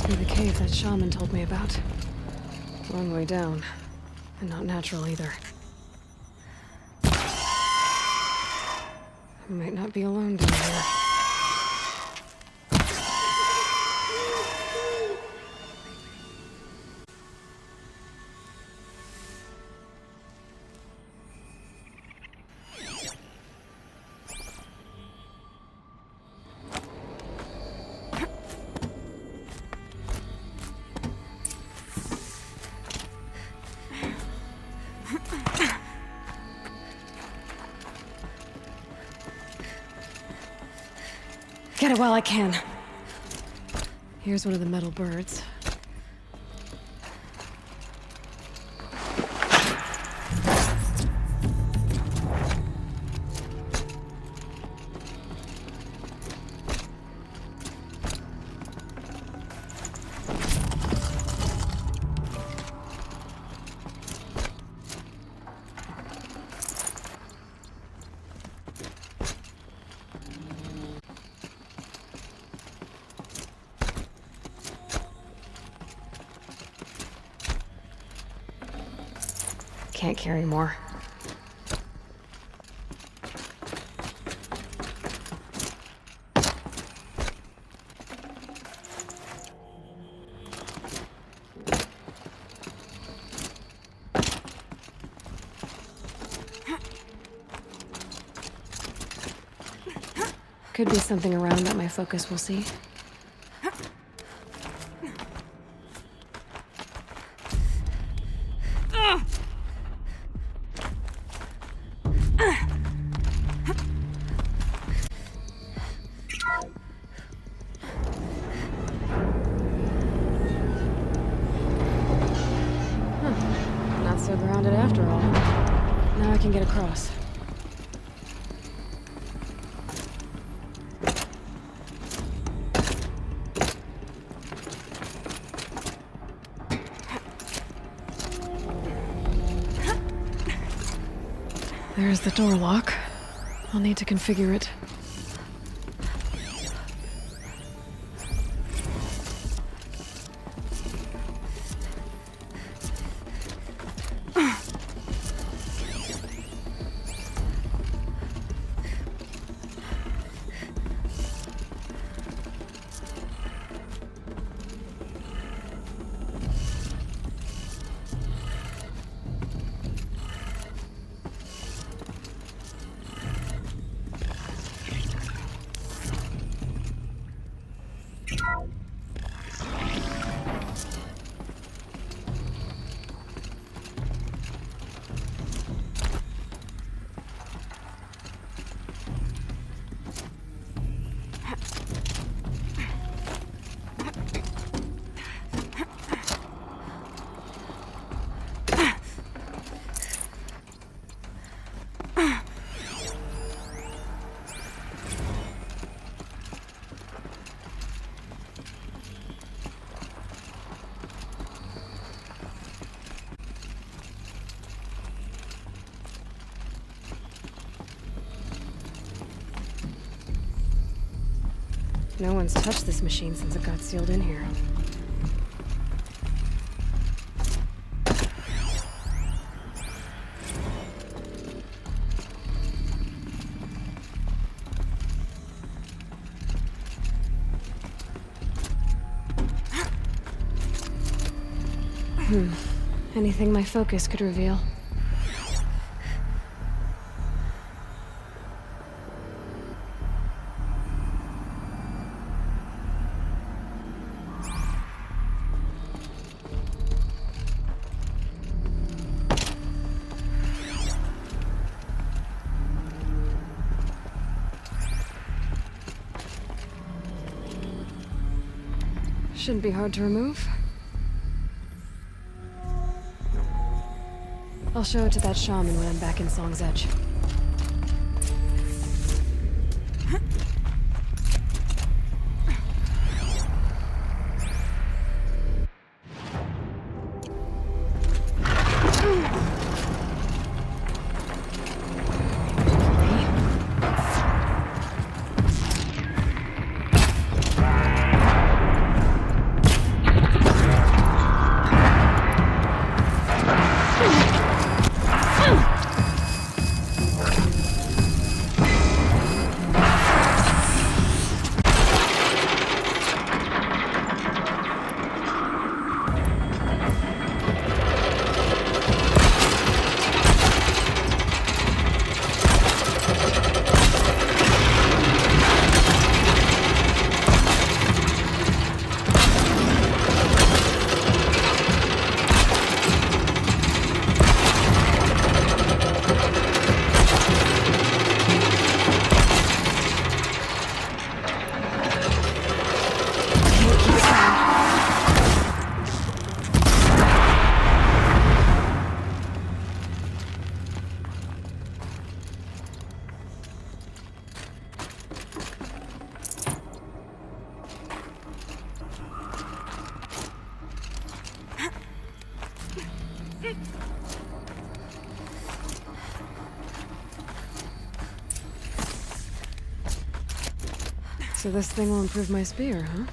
Must be the cave that shaman told me about. Long way down. And not natural either. I might not be alone down here. Get it while I can. Here's one of the metal birds. Can't carry more. Could be something around that my focus will see. Not so grounded after all. Now I can get across. There's the door lock. I'll need to configure it. No one's touched this machine since it got sealed in here. Anything my focus could reveal. Shouldn't be hard to remove. I'll show it to that shaman when I'm back in Song's Edge. So this thing will improve my spear, huh?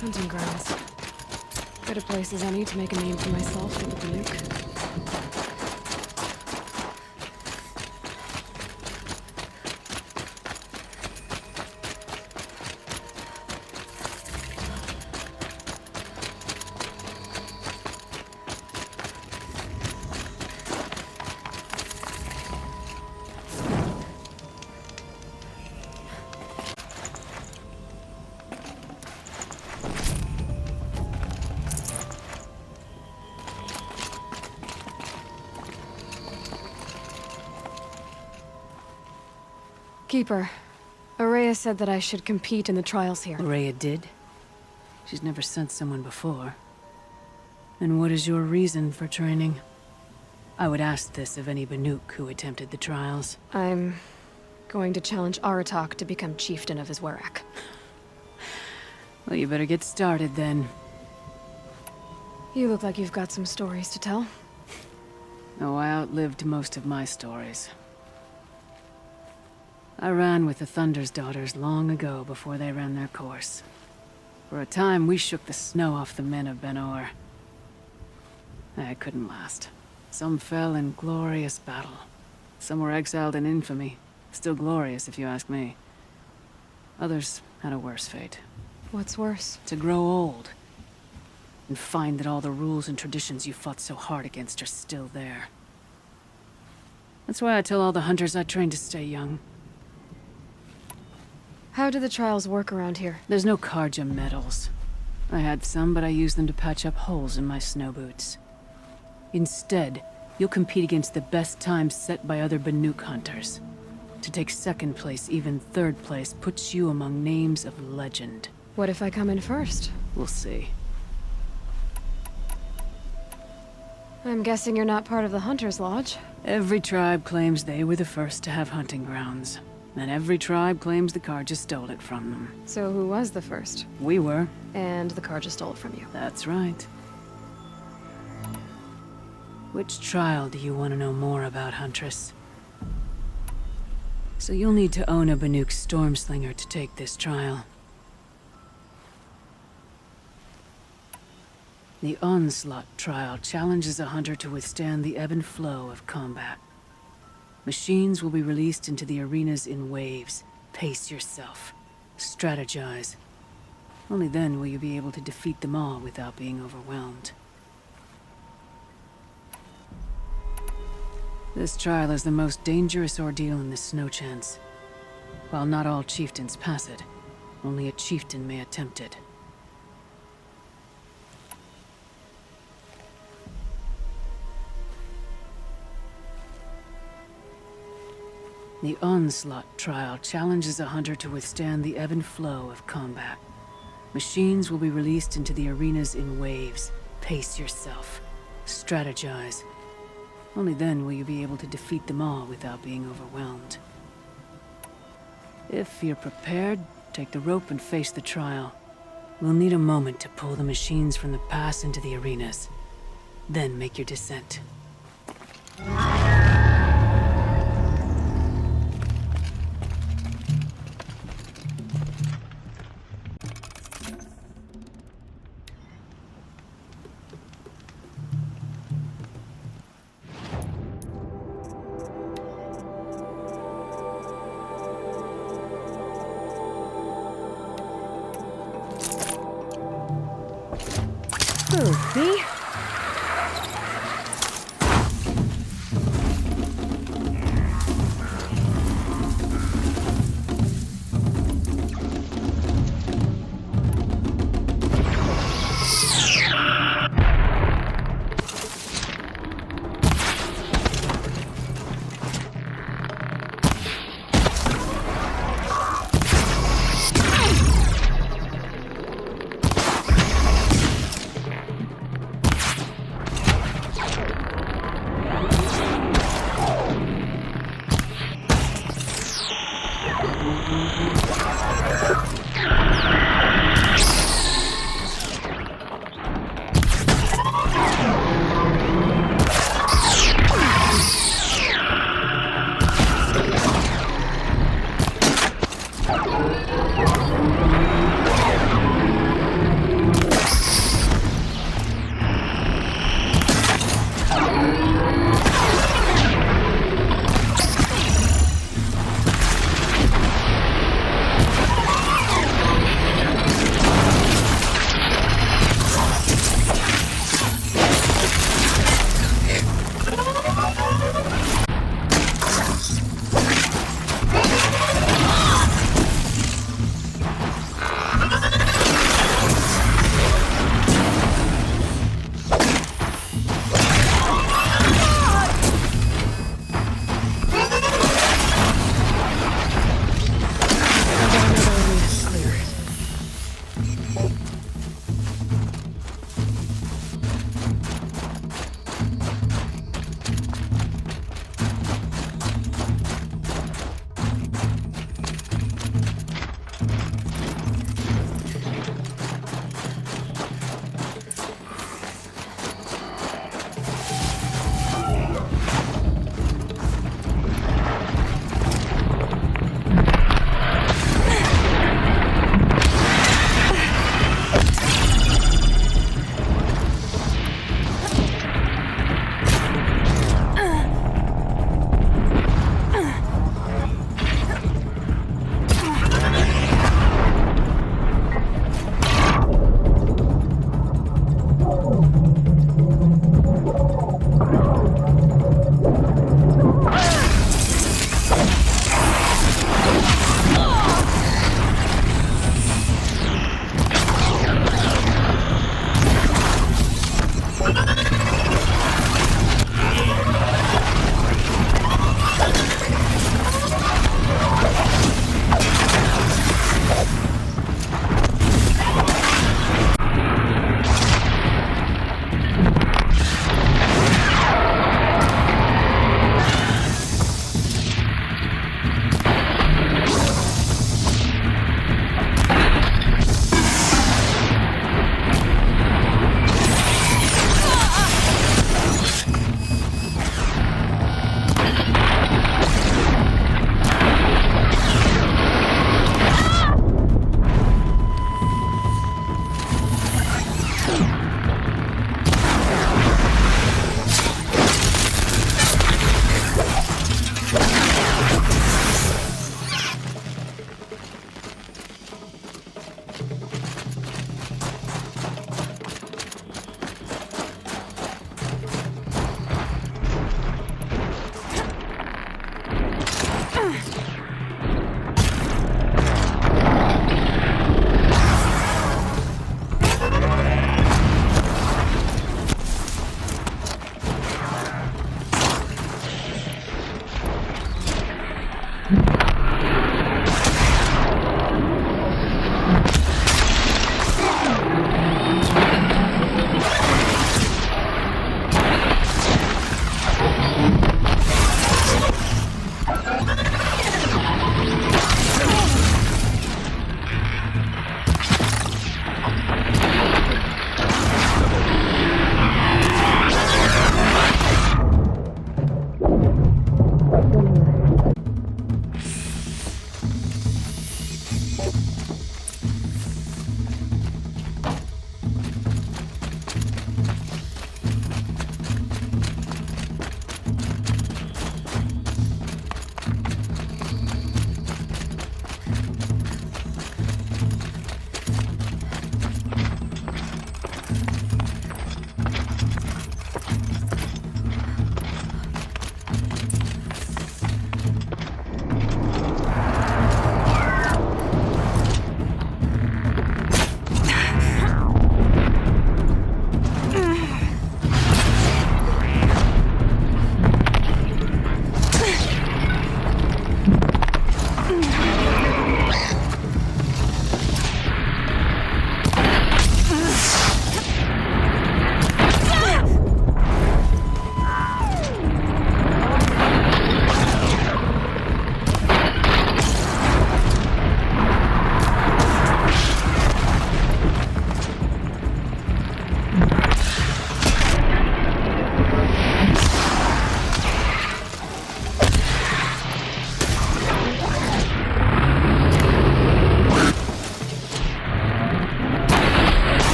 Hunting grounds. Good a place as any to make a name for myself with the nuke. Keeper, Araya said that I should compete in the trials here. Araya did? She's never sent someone before. And what is your reason for training? I would ask this of any Banuk who attempted the trials. I'm going to challenge Aratak to become chieftain of his Werak. Well, you better get started then. You look like you've got some stories to tell. Oh, I outlived most of my stories. I ran with the Thunder's daughters long ago before they ran their course. For a time, we shook the snow off the men of Ben-Or. I couldn't last. Some fell in glorious battle. Some were exiled in infamy. Still glorious, if you ask me. Others had a worse fate. What's worse? To grow old. And find that all the rules and traditions you fought so hard against are still there. That's why I tell all the hunters I train to stay young. How do the trials work around here? There's no Karja medals. I had some, but I used them to patch up holes in my snow boots. Instead, you'll compete against the best times set by other Banuk hunters. To take second place, even third place, puts you among names of legend. What if I come in first? We'll see. I'm guessing you're not part of the Hunter's Lodge. Every tribe claims they were the first to have hunting grounds. And every tribe claims the Karja stole it from them. So who was the first? We were. And the Karja stole it from you. That's right. Which trial do you want to know more about, Huntress? So you'll need to own a Banuk Stormslinger to take this trial. The Onslaught trial challenges a hunter to withstand the ebb and flow of combat. Machines will be released into the arenas in waves. Pace yourself. Strategize. Only then will you be able to defeat them all without being overwhelmed. This trial is the most dangerous ordeal in the Snow Chance. While not all chieftains pass it, only a chieftain may attempt it. The Onslaught trial challenges a hunter to withstand the ebb and flow of combat. Machines will be released into the arenas in waves. Pace yourself. Strategize. Only then will you be able to defeat them all without being overwhelmed. If you're prepared, take the rope and face the trial. We'll need a moment to pull the machines from the pass into the arenas. Then make your descent. Oh, me?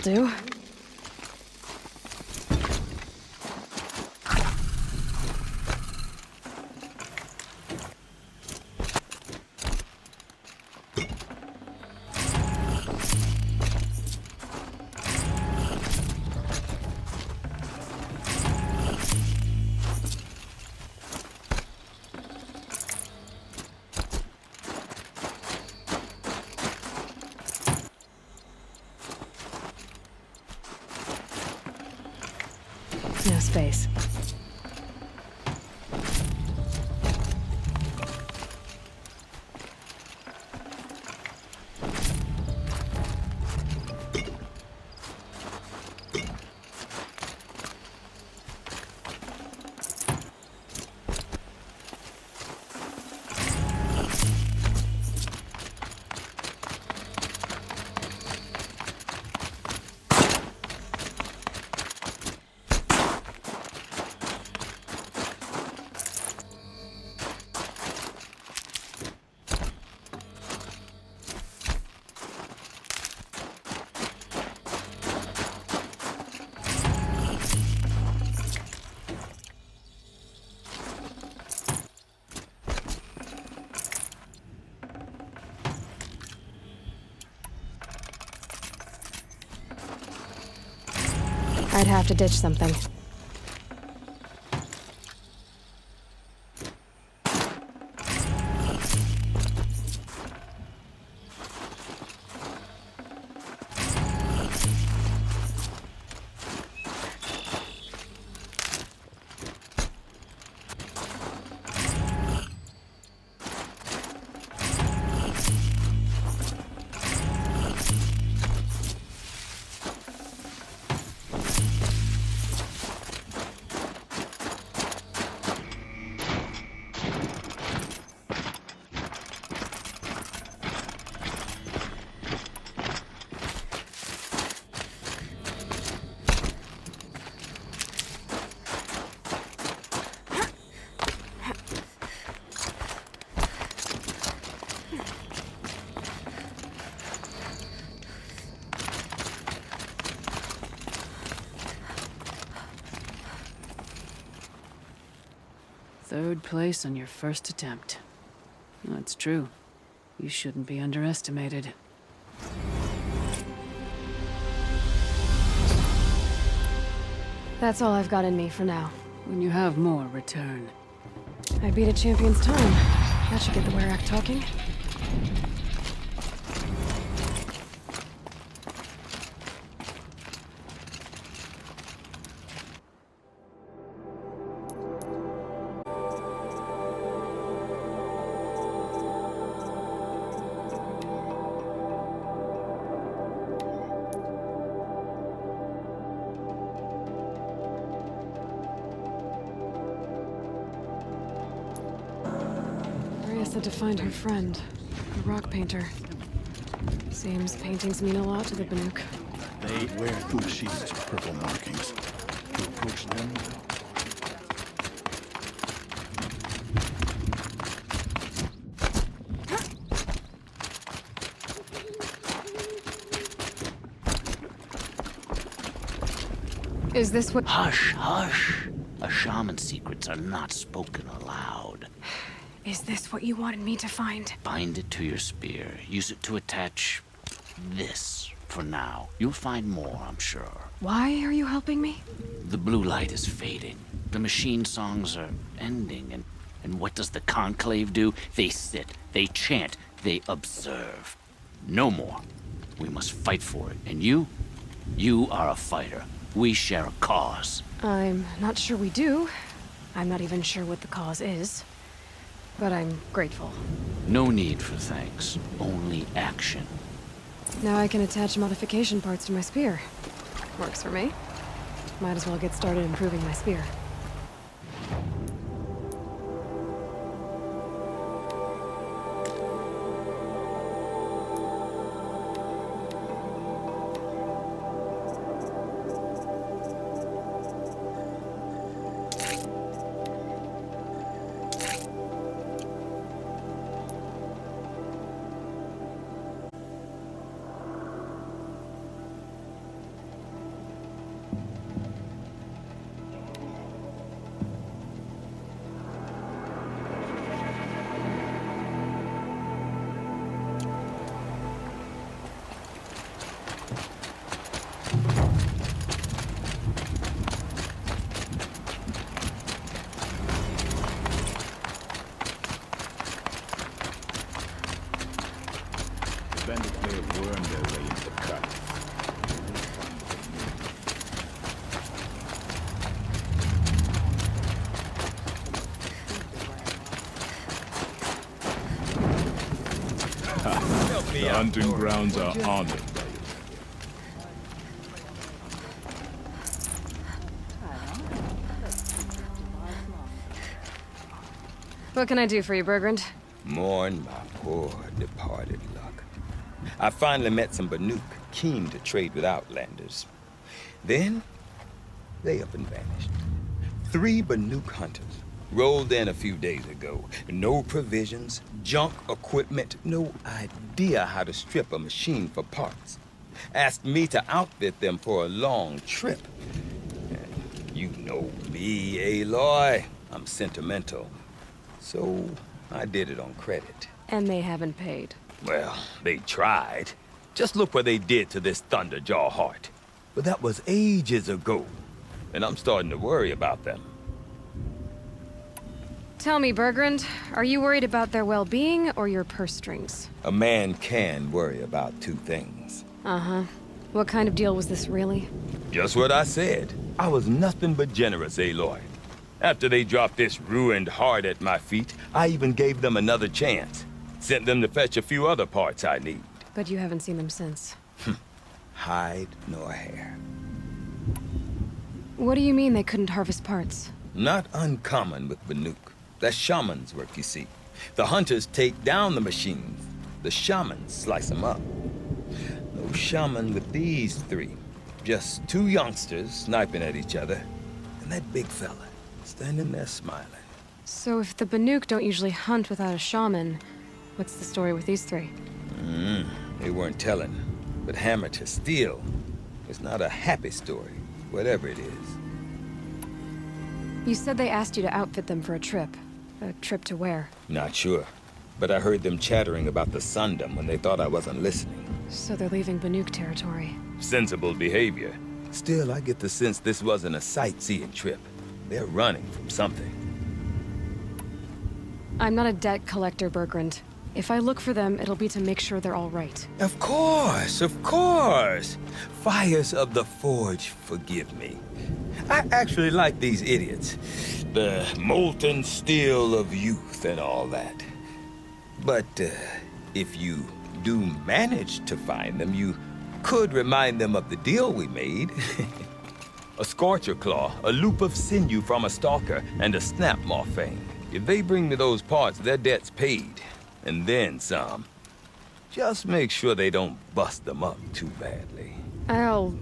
do. No space. I'd have to ditch something. Third place on your first attempt. That's true. You shouldn't be underestimated. That's all I've got in me for now. When you have more, return. I beat a champion's time. That should get the Werak talking. Said to find her friend, a rock painter. Seems paintings mean a lot to the Banuk. They wear through sheets to purple markings. To approach them. Is this what— Hush, hush. A shaman's secrets are not spoken aloud. Is this what you wanted me to find? Bind it to your spear. Use it to attach this for now. You'll find more, I'm sure. Why are you helping me? The blue light is fading. The machine songs are ending, and what does the conclave do? They sit, they chant, they observe. No more. We must fight for it. And you are a fighter. We share a cause. I'm not sure we do. I'm not even sure what the cause is. But I'm grateful. No need for thanks. Only action. Now I can attach modification parts to my spear. Works for me. Might as well get started improving my spear. The hunting grounds are honored. What can I do for you, Bergrand? Mourn my poor departed luck. I finally met some Banuk keen to trade with Outlanders. Then, they up and vanished. 3 Banuk hunters rolled in a few days ago. No provisions, junk equipment, no idea how to strip a machine for parts. Asked me to outfit them for a long trip. You know me, Aloy. I'm sentimental. So, I did it on credit. And they haven't paid. Well, they tried. Just look what they did to this Thunderjaw heart. But that was ages ago. And I'm starting to worry about them. Tell me, Bergrand, are you worried about their well-being or your purse strings? A man can worry about 2 things. Uh-huh. What kind of deal was this, really? Just what I said. I was nothing but generous, Aloy. After they dropped this ruined heart at my feet, I even gave them another chance. Sent them to fetch a few other parts I need. But you haven't seen them since. Hide nor hair. What do you mean they couldn't harvest parts? Not uncommon with Banuk. That's shaman's work, you see. The hunters take down the machines. The shamans slice them up. No shaman with these 3. Just 2 youngsters sniping at each other. And that big fella standing there smiling. So if the Banuk don't usually hunt without a shaman, what's the story with these 3? They weren't telling. But hammer to steel is not a happy story, whatever it is. You said they asked you to outfit them for a trip. A trip to where? Not sure. But I heard them chattering about the Sundom when they thought I wasn't listening. So they're leaving Banuk territory. Sensible behavior. Still, I get the sense this wasn't a sightseeing trip. They're running from something. I'm not a debt collector, Bergrand. If I look for them, it'll be to make sure they're all right. Of course, of course. Fires of the Forge, forgive me. I actually like these idiots. The molten steel of youth and all that. But if you do manage to find them, you could remind them of the deal we made. A scorcher claw, a loop of sinew from a stalker, and a snap maw fang. If they bring me those parts, their debt's paid. And then some. Just make sure they don't bust them up too badly. I'll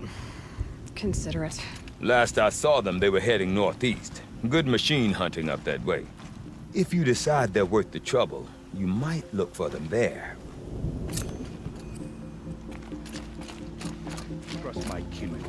consider it. Last I saw them, they were heading northeast. Good machine hunting up that way. If you decide they're worth the trouble, you might look for them there. Trust my killing.